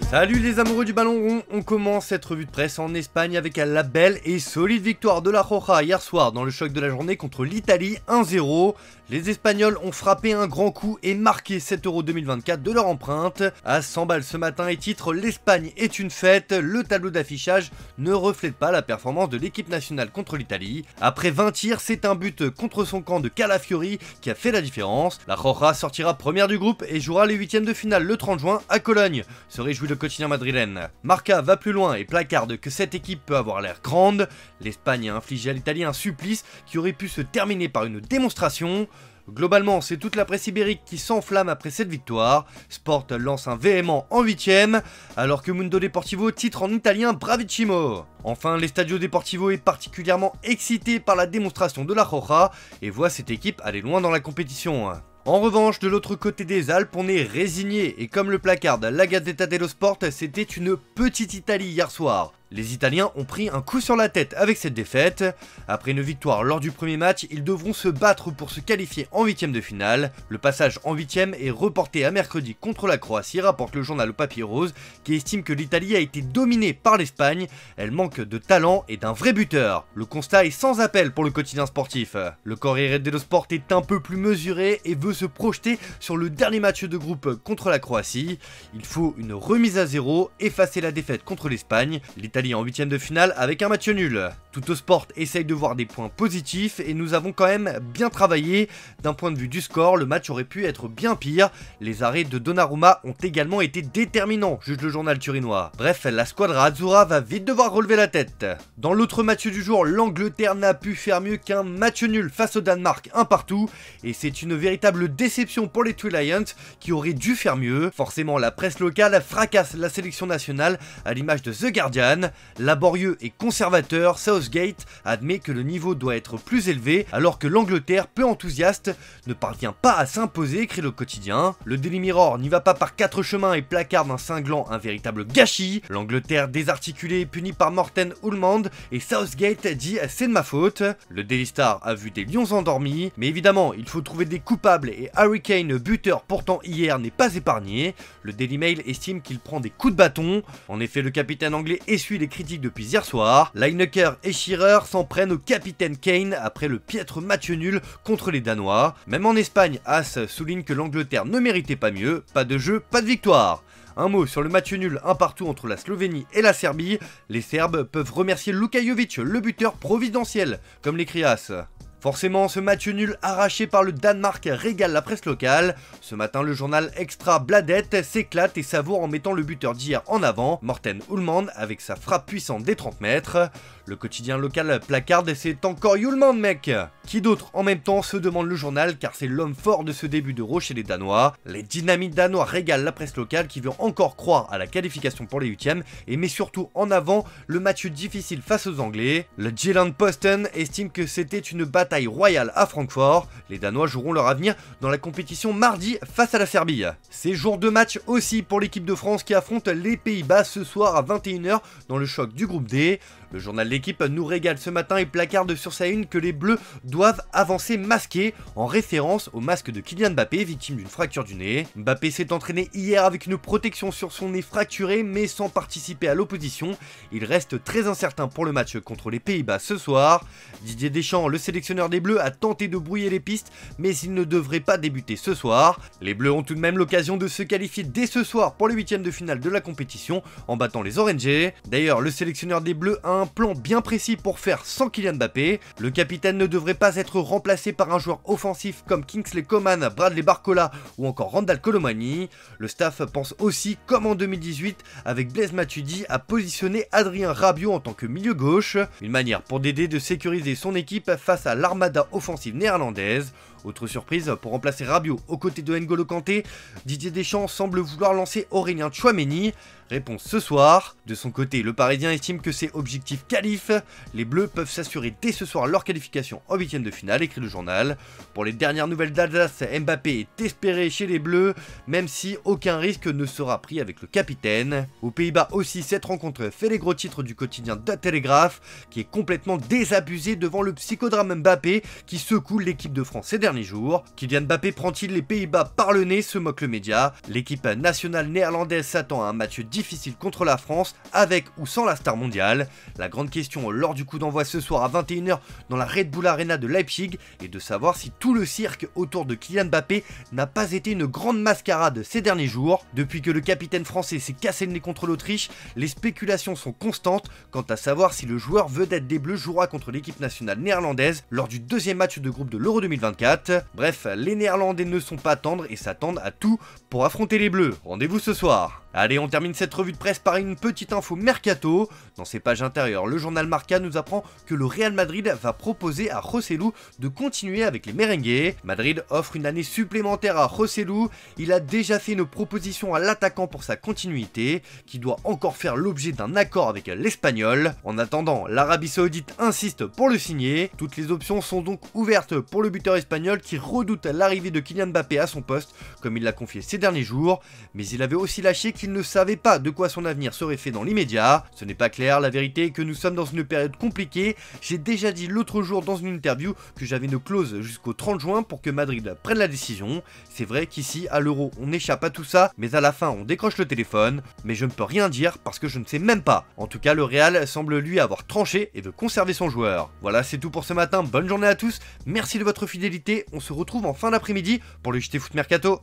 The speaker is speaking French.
Salut les amoureux du ballon rond, on commence cette revue de presse en Espagne avec la belle et solide victoire de la Roja hier soir dans le choc de la journée contre l'Italie 1-0. Les Espagnols ont frappé un grand coup et marqué cet Euro 2024 de leur empreinte. À 100 balles ce matin et titre l'Espagne est une fête, le tableau d'affichage ne reflète pas la performance de l'équipe nationale contre l'Italie. Après 20 tirs, c'est un but contre son camp de Calafiori qui a fait la différence. La Roja sortira première du groupe et jouera les huitièmes de finale le 30 juin à Cologne, se réjouit le quotidien madrilène. Marca va plus loin et placarde que cette équipe peut avoir l'air grande. L'Espagne a infligé à l'Italie un supplice qui aurait pu se terminer par une démonstration. Globalement, c'est toute la presse ibérique qui s'enflamme après cette victoire. Sport lance un véhément en huitième, alors que Mundo Deportivo titre en italien Bravissimo. Enfin, l'Estadio Deportivo est particulièrement excité par la démonstration de la Roja et voit cette équipe aller loin dans la compétition. En revanche, de l'autre côté des Alpes, on est résigné et comme le placarde la Gazzetta dello Sport, c'était une petite Italie hier soir. Les Italiens ont pris un coup sur la tête avec cette défaite. Après une victoire lors du premier match, ils devront se battre pour se qualifier en huitième de finale. Le passage en huitième est reporté à mercredi contre la Croatie, rapporte le journal Le Papier Rose, qui estime que l'Italie a été dominée par l'Espagne. Elle manque de talent et d'un vrai buteur. Le constat est sans appel pour le quotidien sportif. Le Corriere dello Sport est un peu plus mesuré et veut se projeter sur le dernier match de groupe contre la Croatie. Il faut une remise à zéro, effacer la défaite contre l'Espagne. L'Italie en huitième de finale avec un match nul. Tout au sport essaye de voir des points positifs et nous avons quand même bien travaillé. D'un point de vue du score, le match aurait pu être bien pire. Les arrêts de Donnarumma ont également été déterminants, juge le journal turinois. Bref, la squadra Azzurra va vite devoir relever la tête. Dans l'autre match du jour, l'Angleterre n'a pu faire mieux qu'un match nul face au Danemark, un partout. Et c'est une véritable déception pour les Three Lions qui auraient dû faire mieux. Forcément, la presse locale fracasse la sélection nationale à l'image de The Guardian. Laborieux et conservateur, Southgate admet que le niveau doit être plus élevé alors que l'Angleterre, peu enthousiaste, ne parvient pas à s'imposer, écrit le quotidien. Le Daily Mirror n'y va pas par quatre chemins et placarde un cinglant, un véritable gâchis. L'Angleterre désarticulée est punie par Morten Ullmann et Southgate dit c'est de ma faute. Le Daily Star a vu des lions endormis, mais évidemment il faut trouver des coupables et Harry Kane, buteur pourtant hier, n'est pas épargné. Le Daily Mail estime qu'il prend des coups de bâton. En effet, le capitaine anglais essuie les critiques depuis hier soir. Lineker et Shearer s'en prennent au capitaine Kane après le piètre match nul contre les Danois. Même en Espagne, As souligne que l'Angleterre ne méritait pas mieux. Pas de jeu, pas de victoire. Un mot sur le match nul un partout entre la Slovénie et la Serbie. Les Serbes peuvent remercier Luka Jovic, le buteur providentiel, comme l'écrit As. Forcément, ce match nul arraché par le Danemark régale la presse locale. Ce matin, le journal Extra Bladet s'éclate et savoure en mettant le buteur d'hier en avant, Morten Ullmann, avec sa frappe puissante des 30 mètres. Le quotidien local placarde, c'est encore Ullmann, mec. Qui d'autre en même temps, se demande le journal, car c'est l'homme fort de ce début d'Euro chez les Danois. Les dynamites danois régalent la presse locale qui veut encore croire à la qualification pour les huitièmes et met surtout en avant le match difficile face aux Anglais. Le Jyllands-Posten estime que c'était une bataille royale à Francfort. Les Danois joueront leur avenir dans la compétition mardi face à la Serbie. C'est jour de match aussi pour l'équipe de France qui affronte les Pays-Bas ce soir à 21 h dans le choc du groupe D. Le journal L'équipe nous régale ce matin et placarde sur sa une que les Bleus doivent avancer masqués en référence au masque de Kylian Mbappé, victime d'une fracture du nez. Mbappé s'est entraîné hier avec une protection sur son nez fracturé mais sans participer à l'opposition. Il reste très incertain pour le match contre les Pays-Bas ce soir. Didier Deschamps, le sélectionneur des Bleus, a tenté de brouiller les pistes mais il ne devrait pas débuter ce soir. Les Bleus ont tout de même l'occasion de se qualifier dès ce soir pour les huitièmes de finale de la compétition en battant les Orangers. D'ailleurs, le sélectionneur des Bleus a un plan bien précis pour faire sans Kylian Mbappé. Le capitaine ne devrait pas être remplacé par un joueur offensif comme Kingsley Coman, Bradley Barcola ou encore Randal Kolo Muani. Le staff pense aussi, comme en 2018 avec Blaise Matuidi, à positionner Adrien Rabiot en tant que milieu gauche. Une manière pour Dédé de sécuriser son équipe face à l'armada offensive néerlandaise. Autre surprise, pour remplacer Rabiot aux côtés de N'Golo Kanté, Didier Deschamps semble vouloir lancer Aurélien Tchouaméni. Réponse ce soir. De son côté, le Parisien estime que c'est objectif qualif. Les Bleus peuvent s'assurer dès ce soir leur qualification en huitième de finale, écrit le journal. Pour les dernières nouvelles d'Alsace, Mbappé est espéré chez les Bleus, même si aucun risque ne sera pris avec le capitaine. Aux Pays-Bas aussi, cette rencontre fait les gros titres du quotidien De Telegraaf, qui est complètement désabusé devant le psychodrame Mbappé qui secoue l'équipe de France ces derniers derniers jours. Kylian Mbappé prend-il les Pays-Bas par le nez, se moque le média. L'équipe nationale néerlandaise s'attend à un match difficile contre la France, avec ou sans la star mondiale. La grande question lors du coup d'envoi ce soir à 21 h dans la Red Bull Arena de Leipzig est de savoir si tout le cirque autour de Kylian Mbappé n'a pas été une grande mascarade ces derniers jours. Depuis que le capitaine français s'est cassé le nez contre l'Autriche, les spéculations sont constantes quant à savoir si le joueur vedette des Bleus jouera contre l'équipe nationale néerlandaise lors du deuxième match de groupe de l'Euro 2024. Bref, les Néerlandais ne sont pas tendres et s'attendent à tout pour affronter les Bleus. Rendez-vous ce soir. Allez, on termine cette revue de presse par une petite info mercato. Dans ses pages intérieures, le journal Marca nous apprend que le Real Madrid va proposer à Joselu de continuer avec les merengues. Madrid offre une année supplémentaire à Joselu. Il a déjà fait une proposition à l'attaquant pour sa continuité, qui doit encore faire l'objet d'un accord avec l'Espagnol. En attendant, l'Arabie Saoudite insiste pour le signer. Toutes les options sont donc ouvertes pour le buteur espagnol qui redoute l'arrivée de Kylian Mbappé à son poste, comme il l'a confié ces derniers jours. Mais il avait aussi lâché qu'il ne savait pas de quoi son avenir serait fait dans l'immédiat. Ce n'est pas clair, la vérité est que nous sommes dans une période compliquée. J'ai déjà dit l'autre jour dans une interview que j'avais une clause jusqu'au 30 juin pour que Madrid prenne la décision. C'est vrai qu'ici, à l'Euro, on échappe à tout ça, mais à la fin, on décroche le téléphone. Mais je ne peux rien dire parce que je ne sais même pas. En tout cas, le Real semble lui avoir tranché et veut conserver son joueur. Voilà, c'est tout pour ce matin. Bonne journée à tous. Merci de votre fidélité. On se retrouve en fin d'après-midi pour le JT Foot Mercato.